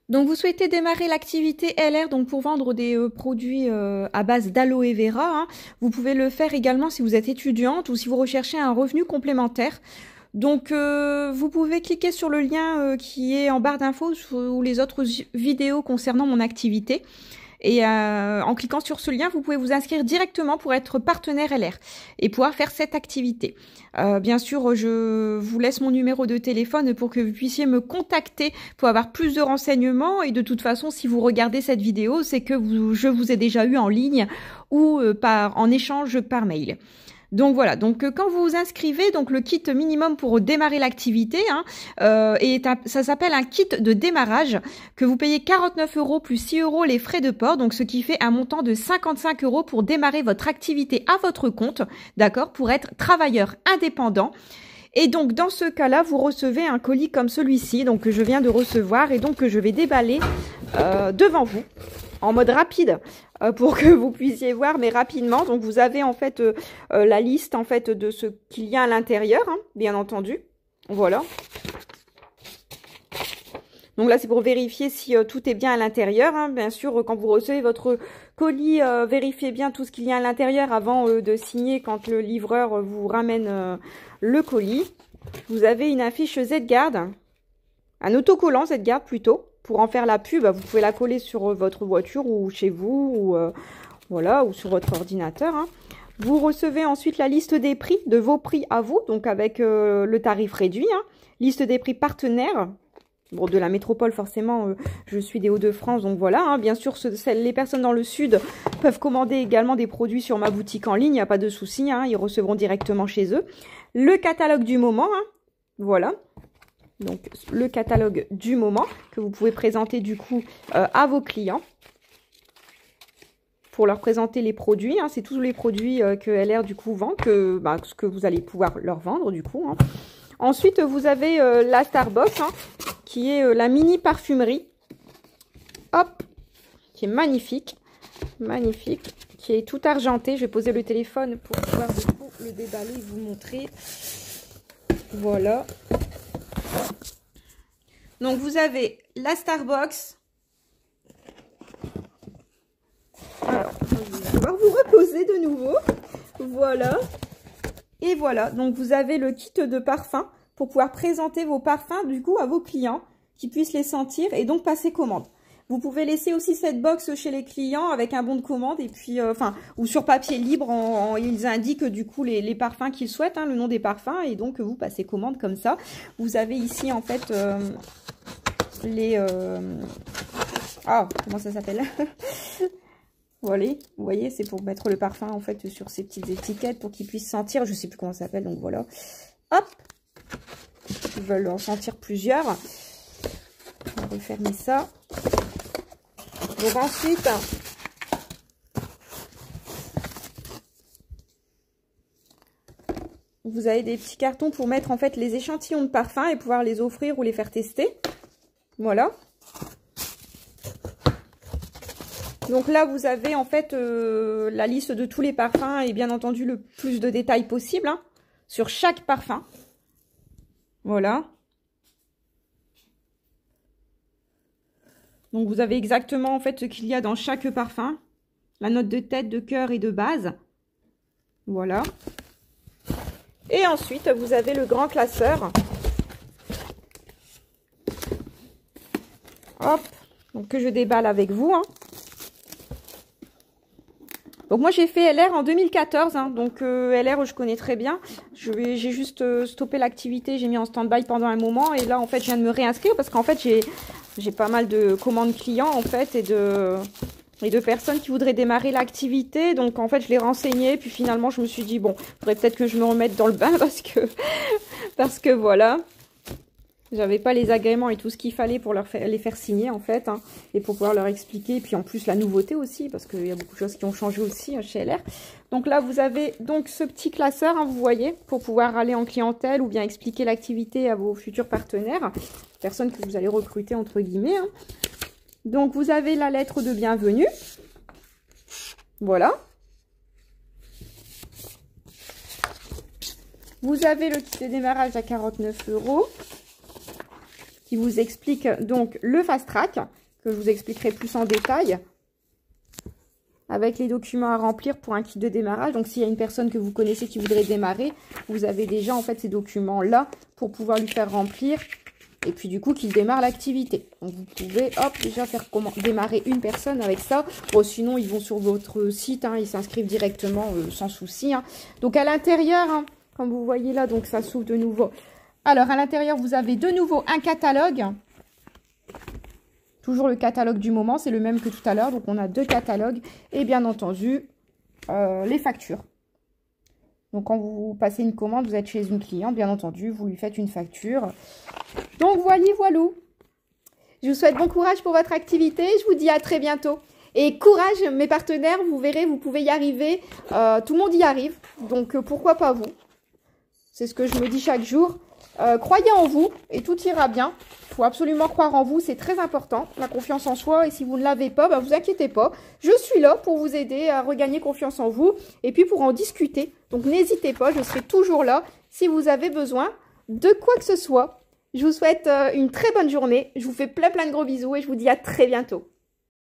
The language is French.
Donc, vous souhaitez démarrer l'activité LR donc pour vendre des produits à base d'aloe vera, hein. Vous pouvez le faire également si vous êtes étudiante ou si vous recherchez un revenu complémentaire. Donc, vous pouvez cliquer sur le lien qui est en barre d'infos ou les autres vidéos concernant mon activité. Et en cliquant sur ce lien, vous pouvez vous inscrire directement pour être partenaire LR et pouvoir faire cette activité. Bien sûr, je vous laisse mon numéro de téléphone pour que vous puissiez me contacter pour avoir plus de renseignements. Et de toute façon, si vous regardez cette vidéo, c'est que je vous ai déjà eu en ligne ou en échange par mail. Donc voilà, donc quand vous vous inscrivez, donc le kit minimum pour démarrer l'activité, hein, ça s'appelle un kit de démarrage que vous payez 49 € plus 6 € les frais de port, donc ce qui fait un montant de 55 € pour démarrer votre activité à votre compte, d'accord, pour être travailleur indépendant. Et donc dans ce cas-là, vous recevez un colis comme celui-ci, donc que je viens de recevoir et donc que je vais déballer devant vous en mode rapide pour que vous puissiez voir, mais rapidement. Donc vous avez en fait la liste en fait de ce qu'il y a à l'intérieur, hein, bien entendu. Voilà. Donc là, c'est pour vérifier si tout est bien à l'intérieur, hein. Bien sûr, quand vous recevez votre colis, vérifiez bien tout ce qu'il y a à l'intérieur avant de signer quand le livreur vous ramène le colis. Vous avez une affiche Z-Garde, un autocollant Z-Garde plutôt. Pour en faire la pub, vous pouvez la coller sur votre voiture ou chez vous, ou voilà, ou sur votre ordinateur, hein. Vous recevez ensuite la liste des prix, de vos prix à vous, donc avec le tarif réduit, hein. Liste des prix partenaires. Bon, de la métropole, forcément, je suis des Hauts-de-France, donc voilà, hein. Bien sûr, les personnes dans le sud peuvent commander également des produits sur ma boutique en ligne, il n'y a pas de souci, hein, ils recevront directement chez eux. Le catalogue du moment, hein, voilà. Donc, le catalogue du moment que vous pouvez présenter du coup à vos clients pour leur présenter les produits, hein. C'est tous les produits que LR du coup vend, ce que vous allez pouvoir leur vendre du coup, hein. Ensuite, vous avez la Starbucks, hein, qui est la mini parfumerie. Hop, qui est magnifique. Magnifique. Qui est tout argenté. Je vais poser le téléphone pour pouvoir du coup le déballer et vous montrer. Voilà. Donc, vous avez la Starbucks. Alors, je vais pouvoir vous reposer de nouveau. Voilà. Et voilà, donc vous avez le kit de parfum pour pouvoir présenter vos parfums du coup à vos clients qui puissent les sentir et donc passer commande. Vous pouvez laisser aussi cette box chez les clients avec un bon de commande et puis, ou sur papier libre, ils indiquent du coup les parfums qu'ils souhaitent, hein, le nom des parfums et donc vous passez commande comme ça. Vous avez ici en fait comment ça s'appelle? Voilà, vous voyez, c'est pour mettre le parfum en fait sur ces petites étiquettes pour qu'ils puissent sentir, je sais plus comment ça s'appelle, donc voilà. Hop, ils veulent en sentir plusieurs. On va refermer ça. Donc ensuite, vous avez des petits cartons pour mettre en fait les échantillons de parfum et pouvoir les offrir ou les faire tester. Voilà. Donc là, vous avez en fait la liste de tous les parfums et bien entendu le plus de détails possible, hein, sur chaque parfum. Voilà. Donc vous avez exactement en fait ce qu'il y a dans chaque parfum. La note de tête, de cœur et de base. Voilà. Et ensuite, vous avez le grand classeur. Hop. Donc que je déballe avec vous, hein. Donc moi j'ai fait LR en 2014, hein, donc LR je connais très bien. J'ai juste stoppé l'activité, j'ai mis en stand-by pendant un moment et là en fait je viens de me réinscrire parce qu'en fait j'ai pas mal de commandes clients en fait et de personnes qui voudraient démarrer l'activité. Donc en fait je l'ai renseigné puis finalement je me suis dit bon, il faudrait peut-être que je me remette dans le bain parce que voilà. J'avais pas les agréments et tout ce qu'il fallait pour les faire signer en fait, hein, et pour pouvoir leur expliquer. Et puis en plus la nouveauté aussi, parce qu'il y a beaucoup de choses qui ont changé aussi chez LR. Donc là vous avez donc ce petit classeur, hein, vous voyez, pour pouvoir aller en clientèle ou bien expliquer l'activité à vos futurs partenaires, personnes que vous allez recruter entre guillemets, hein. Donc vous avez la lettre de bienvenue, voilà. Vous avez le kit de démarrage à 49 €. qui vous explique donc le fast track, que je vous expliquerai plus en détail, avec les documents à remplir pour un kit de démarrage. Donc s'il y a une personne que vous connaissez qui voudrait démarrer, vous avez déjà en fait ces documents-là pour pouvoir lui faire remplir. Et puis du coup qu'il démarre l'activité. Donc vous pouvez hop déjà faire démarrer une personne avec ça. Bon, sinon ils vont sur votre site, hein, ils s'inscrivent directement sans souci. Hein. Donc à l'intérieur, hein, comme vous voyez là, donc ça s'ouvre de nouveau. Alors à l'intérieur vous avez de nouveau un catalogue. Toujours le catalogue du moment, c'est le même que tout à l'heure. Donc on a 2 catalogues et bien entendu les factures. Donc quand vous passez une commande, vous êtes chez une cliente, bien entendu, vous lui faites une facture. Donc voilà. Je vous souhaite bon courage pour votre activité. Je vous dis à très bientôt. Et courage mes partenaires, vous verrez, vous pouvez y arriver. Tout le monde y arrive. Donc pourquoi pas vous? C'est ce que je me dis chaque jour. Croyez en vous et tout ira bien. Il faut absolument croire en vous, c'est très important, la confiance en soi. Et si vous ne l'avez pas, bah, vous inquiétez pas. Je suis là pour vous aider à regagner confiance en vous et puis pour en discuter. Donc n'hésitez pas, je serai toujours là si vous avez besoin de quoi que ce soit. Je vous souhaite une très bonne journée. Je vous fais plein de gros bisous et je vous dis à très bientôt.